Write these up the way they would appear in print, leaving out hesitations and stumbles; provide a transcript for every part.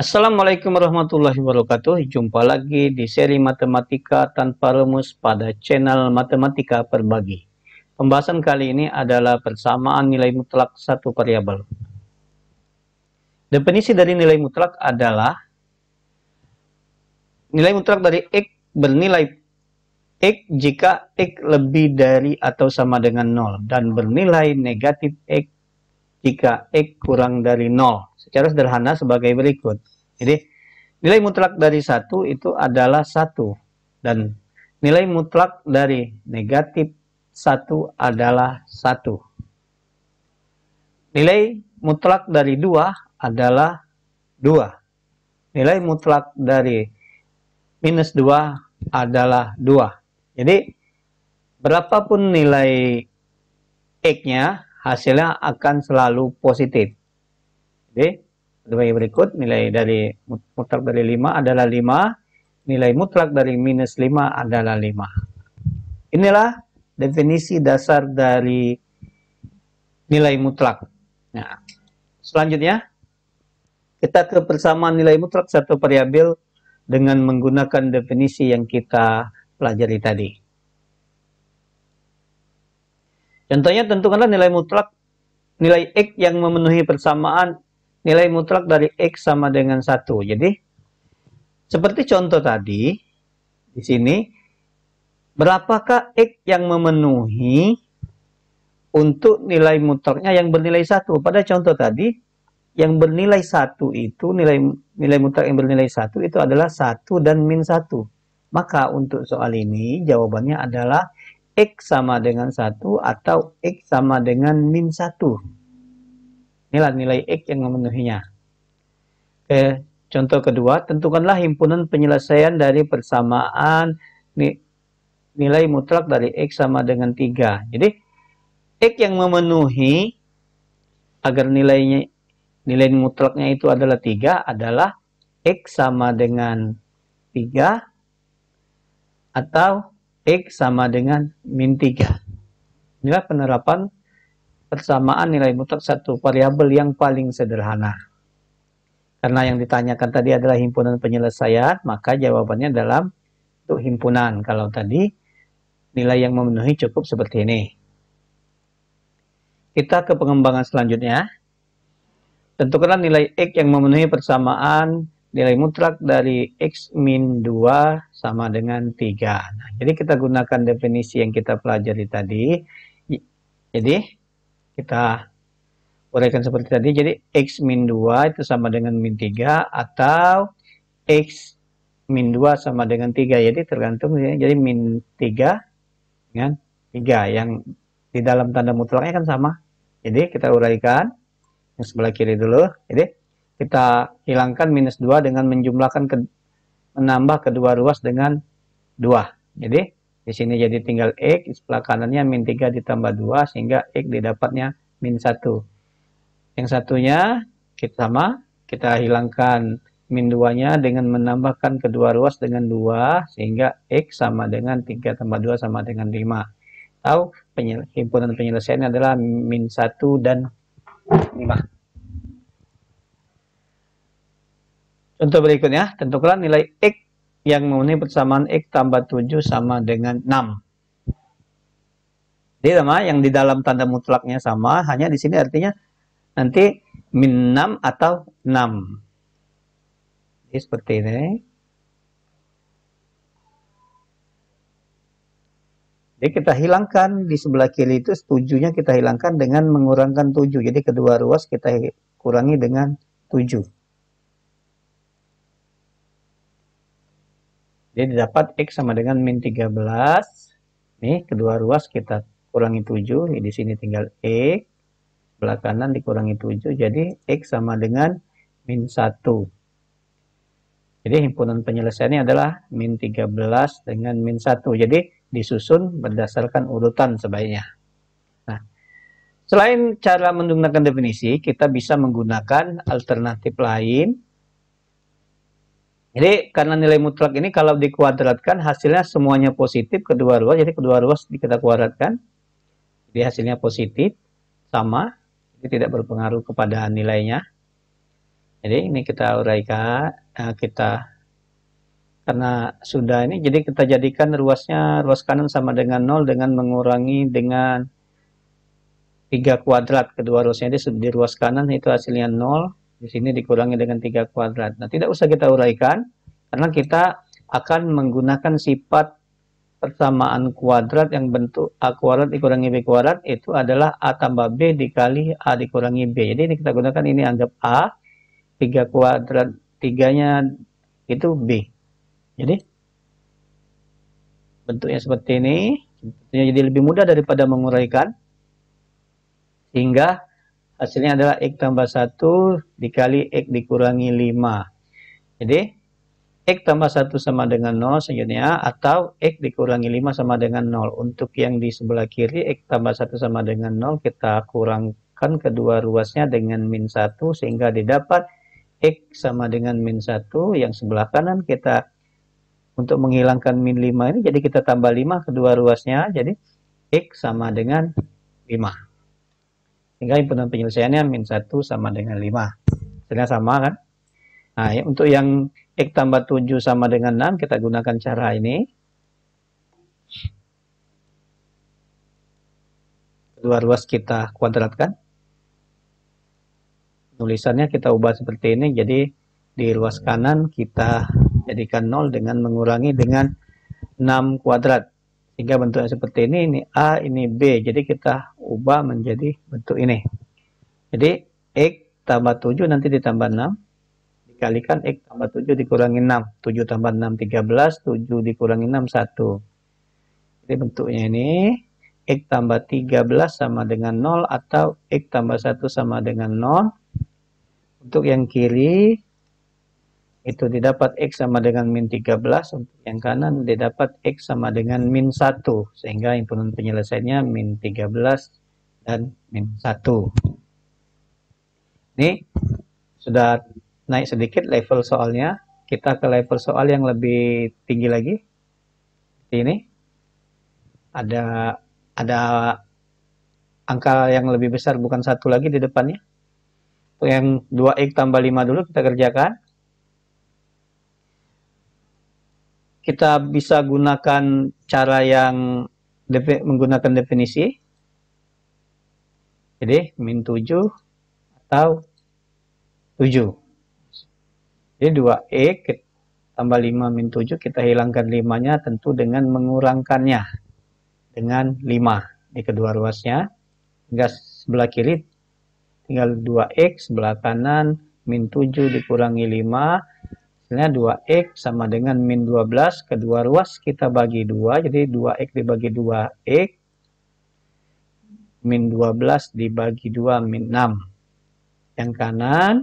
Assalamualaikum warahmatullahi wabarakatuh. Jumpa lagi di seri matematika tanpa rumus pada channel Matematika Perbagi. Pembahasan kali ini adalah persamaan nilai mutlak satu variabel. Definisi dari nilai mutlak adalah nilai mutlak dari X bernilai X jika X lebih dari atau sama dengan 0 dan bernilai negatif X jika X kurang dari 0. Secara sederhana sebagai berikut. Jadi, nilai mutlak dari 1 itu adalah 1. Dan nilai mutlak dari negatif 1 adalah 1. Nilai mutlak dari 2 adalah 2. Nilai mutlak dari minus 2 adalah 2. Jadi, berapapun nilai X-nya, hasilnya akan selalu positif. Jadi, sebagai berikut, nilai dari mutlak dari 5 adalah 5, nilai mutlak dari minus 5 adalah 5. Inilah definisi dasar dari nilai mutlak. Nah, selanjutnya, kita ke persamaan nilai mutlak satu variabel dengan menggunakan definisi yang kita pelajari tadi. Contohnya, tentukanlah nilai mutlak nilai X yang memenuhi persamaan nilai mutlak dari X sama dengan 1. Jadi, seperti contoh tadi, di sini, berapakah X yang memenuhi untuk nilai mutlaknya yang bernilai 1? Pada contoh tadi, yang bernilai 1 itu, nilai mutlak yang bernilai 1 itu adalah 1 dan min 1. Maka untuk soal ini, jawabannya adalah X sama dengan 1 atau X sama dengan min 1. Inilah nilai X yang memenuhinya. Contoh kedua, tentukanlah himpunan penyelesaian dari persamaan nilai mutlak dari X sama dengan 3. Jadi, X yang memenuhi agar nilai mutlaknya itu adalah 3 adalah X sama dengan 3 atau X sama dengan min 3. Inilah penerapan persamaan nilai mutlak satu variabel yang paling sederhana. Karena yang ditanyakan tadi adalah himpunan penyelesaian, maka jawabannya dalam untuk himpunan. Kalau tadi nilai yang memenuhi cukup seperti ini. Kita ke pengembangan selanjutnya. Tentukanlah nilai X yang memenuhi persamaan nilai mutlak dari X min 2 sama dengan 3. Nah, jadi kita gunakan definisi yang kita pelajari tadi. Jadi, kita uraikan seperti tadi. Jadi, X min 2 itu sama dengan min 3 atau X min 2 sama dengan 3. Jadi, tergantung ya. Jadi, min 3 dengan 3. Yang di dalam tanda mutlaknya kan sama. Jadi, kita uraikan. Yang sebelah kiri dulu. Jadi, kita hilangkan minus 2 dengan menambah kedua ruas dengan 2. Jadi, di sini jadi tinggal X, sebelah kanannya min 3 ditambah 2, sehingga X didapatnya min 1. Yang satunya, kita hilangkan min 2-nya dengan menambahkan kedua ruas dengan 2, sehingga X sama dengan 3 tambah 2 sama dengan 5. Atau himpunan penyelesaiannya adalah min 1 dan 5. Contoh berikutnya, tentukanlah nilai X yang memenuhi persamaan X tambah 7 sama dengan 6. Jadi sama, yang di dalam tanda mutlaknya sama, hanya di sini artinya nanti min 6 atau 6. Jadi seperti ini. Jadi kita hilangkan di sebelah kiri itu 7-nya kita hilangkan dengan mengurangkan 7. Jadi kedua ruas kita kurangi dengan 7. Jadi dapat X sama dengan min 13. Nih, kedua ruas kita kurangi 7. Di sini tinggal X. Sebelah kanan dikurangi 7. Jadi X sama dengan min 1. Jadi himpunan penyelesaiannya adalah min 13 dengan min 1. Jadi disusun berdasarkan urutan sebaiknya. Nah, selain cara menggunakan definisi, kita bisa menggunakan alternatif lain. Jadi karena nilai mutlak ini kalau dikuadratkan hasilnya semuanya positif kedua ruas. Jadi kedua ruas kita kuadratkan. Jadi hasilnya positif sama. Jadi tidak berpengaruh kepada nilainya. Jadi ini kita uraikan, karena sudah ini, jadi kita jadikan ruas kanan sama dengan 0 dengan mengurangi dengan 3 kuadrat. Kedua ruasnya di ruas kanan itu hasilnya 0, di sini dikurangi dengan 3 kuadrat. Nah, tidak usah kita uraikan, karena kita akan menggunakan sifat persamaan kuadrat yang bentuk A kuadrat dikurangi B kuadrat, itu adalah A tambah B dikali A dikurangi B. Jadi ini kita gunakan, ini anggap A, 3 kuadrat, 3-nya itu B. Jadi bentuknya seperti ini, jadi lebih mudah daripada menguraikan, sehingga hasilnya adalah X tambah 1 dikali X dikurangi 5. Jadi X tambah 1 sama dengan 0 selanjutnya, atau X dikurangi 5 sama dengan 0. Untuk yang di sebelah kiri, X tambah 1 sama dengan 0, kita kurangkan kedua ruasnya dengan min 1, sehingga didapat X sama dengan min 1. Yang sebelah kanan kita, untuk menghilangkan min 5 ini, jadi kita tambah 5 kedua ruasnya, jadi X sama dengan 5. Sehingga himpunan penyelesaiannya min 1 sama dengan 5. Hasilnya sama kan? Nah, untuk yang X tambah 7 sama dengan 6, kita gunakan cara ini. Kedua ruas kita kuadratkan. Tulisannya kita ubah seperti ini, jadi di ruas kanan kita jadikan 0 dengan mengurangi dengan 6 kuadrat. Sehingga bentuknya seperti ini A, ini B. Jadi kita ubah menjadi bentuk ini. Jadi X tambah 7 nanti ditambah 6. Dikalikan X tambah 7 dikurangi 6. 7 tambah 6, 13. 7 dikurangi 6, 1. Jadi bentuknya ini X tambah 13 sama dengan 0, atau X tambah 1 sama dengan 0. Untuk yang kiri itu didapat X sama dengan min 13, untuk yang kanan didapat X sama dengan min 1, sehingga himpunan penyelesaiannya min 13 dan min 1. Ini sudah naik sedikit level soalnya, kita ke level soal yang lebih tinggi lagi. Ini ada angka yang lebih besar, bukan 1 lagi di depannya. Untuk yang 2X tambah 5 dulu kita kerjakan. Kita bisa gunakan cara yang menggunakan definisi. Jadi min 7 atau 7. Jadi 2X tambah 5 min 7, kita hilangkan 5-nya tentu dengan mengurangkannya dengan 5 di kedua ruasnya. Hingga sebelah kiri tinggal 2X, sebelah kanan min 7 dikurangi 5. Hasilnya 2X sama dengan min 12. Kedua ruas kita bagi 2, jadi 2X dibagi 2X. Min 12 dibagi 2, min 6. Yang kanan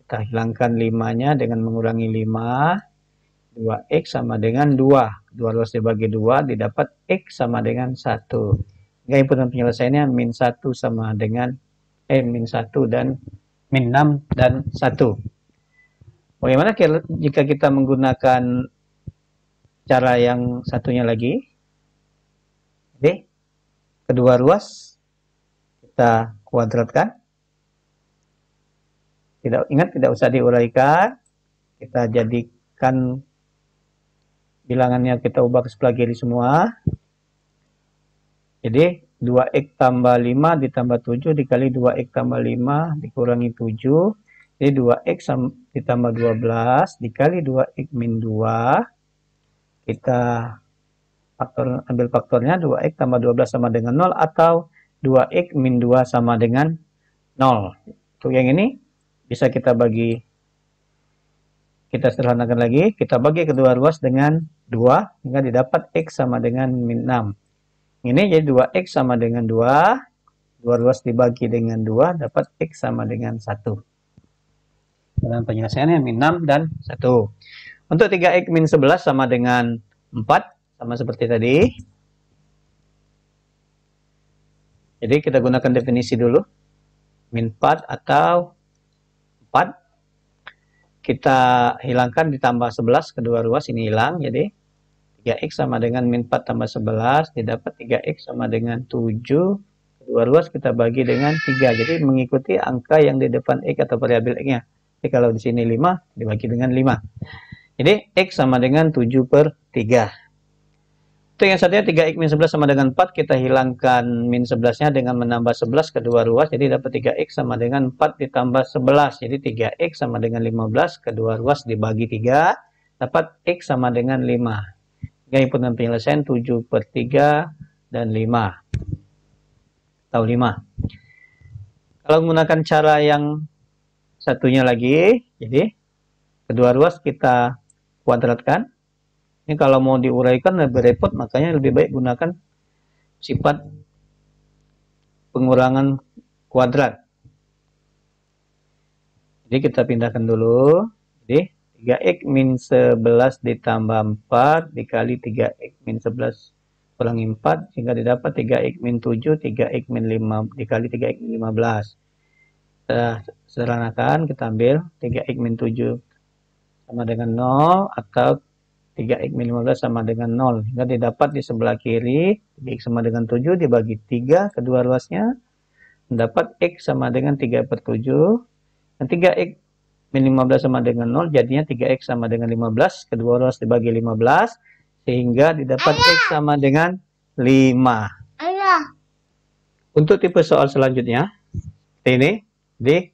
kita hilangkan 5-nya dengan mengurangi 5. 2X sama dengan 2. Kedua ruas dibagi 2, didapat X sama dengan 1. Hingga himpunan penyelesaiannya min 1 sama dengan min 1 dan min 6 dan 1. Bagaimana jika kita menggunakan cara yang satunya lagi? Jadi, kedua ruas kita kuadratkan. Tidak usah diuraikan. Kita jadikan bilangannya, kita ubah ke sebelah kiri semua. Jadi 2X tambah 5 ditambah 7 dikali 2X tambah 5 dikurangi 7. Jadi 2X ditambah 12 dikali 2X min 2. Kita ambil faktornya, 2X tambah 12 sama dengan 0, atau 2X min 2 sama dengan 0. Untuk yang ini bisa kita bagi, kita sederhanakan lagi, kita bagi kedua ruas dengan 2 hingga didapat X sama dengan min 6. Ini jadi 2X sama dengan 2, dua ruas dibagi dengan 2, dapat X sama dengan 1. Dan penyelesaiannya min 6 dan 1. Untuk 3X min 11 sama dengan 4, sama seperti tadi. Jadi kita gunakan definisi dulu. Min 4 atau 4. Kita hilangkan ditambah 11, kedua ruas ini hilang. Jadi 3X sama dengan min 4 tambah 11, didapat 3X sama dengan 7. Kedua ruas kita bagi dengan 3. Jadi mengikuti angka yang di depan X atau variabel X-nya. Jadi kalau di sini 5 dibagi dengan 5. Jadi X sama dengan 7/3. Untuk yang satunya 3X min 11 sama dengan 4, kita hilangkan min 11-nya dengan menambah 11 kedua ruas. Jadi dapat 3X sama dengan 4 ditambah 11. Jadi 3X sama dengan 15 kedua ruas dibagi 3. Dapat X sama dengan 5. Hingga himpunan penyelesaian 7/3 dan 5. Atau 5. Kalau menggunakan cara yang satunya lagi, jadi kedua ruas kita kuadratkan. Ini kalau mau diuraikan lebih repot, makanya lebih baik gunakan sifat pengurangan kuadrat. Jadi kita pindahkan dulu. Jadi 3X min 11 ditambah 4 dikali 3X min 11 kurangi 4, sehingga didapat 3X min 7, 3X min 5 dikali 3X min 15. Kita sederhanakan, kita ambil 3X min 7 sama dengan 0, atau 3X min 15 sama dengan 0. Hingga didapat di sebelah kiri, 3X sama dengan 7 dibagi 3 kedua ruasnya. Mendapat X sama dengan 3/7. Dan 3X min 15 sama dengan 0, jadinya 3X sama dengan 15. Kedua ruas dibagi 15. Sehingga didapat X sama dengan 5. Untuk tipe soal selanjutnya, ini, di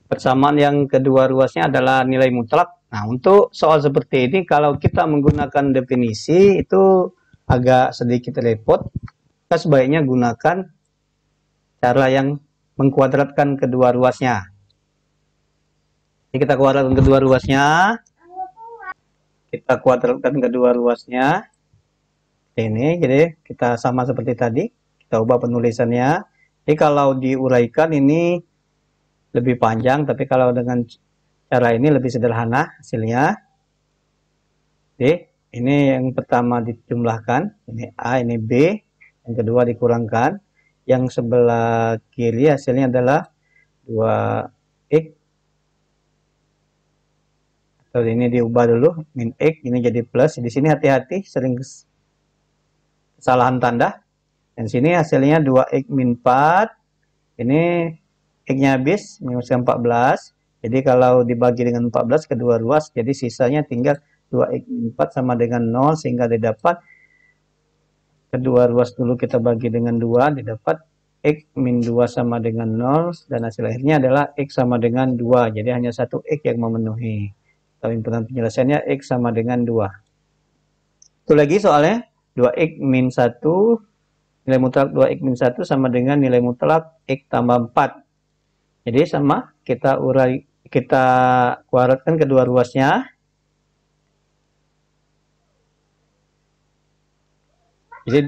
persamaan yang kedua ruasnya adalah nilai mutlak. Nah, untuk soal seperti ini, kalau kita menggunakan definisi, itu agak sedikit repot. Kita sebaiknya gunakan cara yang mengkuadratkan kedua ruasnya. Jadi kita kuadratkan kedua ruasnya. Kita kuadratkan kedua ruasnya. Ini, jadi kita sama seperti tadi. Kita ubah penulisannya. Jadi kalau diuraikan ini lebih panjang, tapi kalau dengan cara ini lebih sederhana hasilnya. Oke, ini yang pertama dijumlahkan, ini A, ini B, yang kedua dikurangkan. Yang sebelah kiri hasilnya adalah 2X. Atau ini diubah dulu, min X, ini jadi plus. Di sini hati-hati, sering kesalahan tanda. Dan sini hasilnya 2X min 4. Ini X-nya habis, minus 14. Jadi kalau dibagi dengan 14 kedua ruas, jadi sisanya tinggal 2X min 4 sama dengan 0, sehingga didapat kedua ruas dulu kita bagi dengan 2, didapat X min 2 sama dengan 0, dan hasil akhirnya adalah X sama dengan 2. Jadi hanya satu X yang memenuhi. Atau himpunan penyelesaiannya X sama dengan 2. Itu lagi soalnya, 2X min 1, nilai mutlak 2X min 1 sama dengan nilai mutlak X tambah 4. Jadi sama, kita kuadratkan kedua ruasnya. Jadi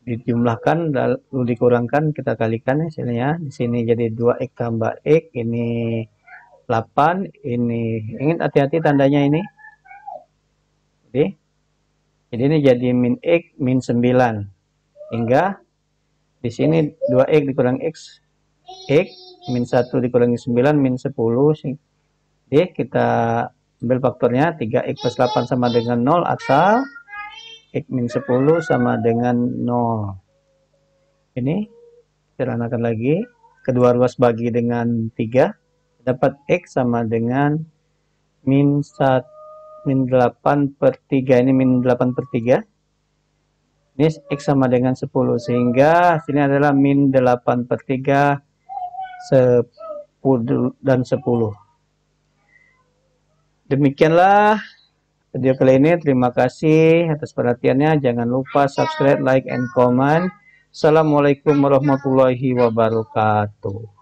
dijumlahkan lalu dikurangkan, kita kalikan hasilnya. Di sini jadi 2X tambah X, ini 8, ini ingat hati-hati tandanya ini. Jadi ini jadi min X min 9. Hingga di sini 2X dikurang X min 1 dikurangi 9 min 10. Jadi kita ambil faktornya 3X plus 8 sama dengan 0, atau X min 10 sama dengan 0. Ini sederhanakan lagi. Kedua ruas bagi dengan 3. Dapat X sama dengan min 8/3. Ini min 8/3. Ini X sama dengan 10. Sehingga hasilnya adalah min 8/3, 10 dan 10. Demikianlah video kali ini. Terima kasih atas perhatiannya. Jangan lupa subscribe, like, and comment. Assalamualaikum warahmatullahi wabarakatuh.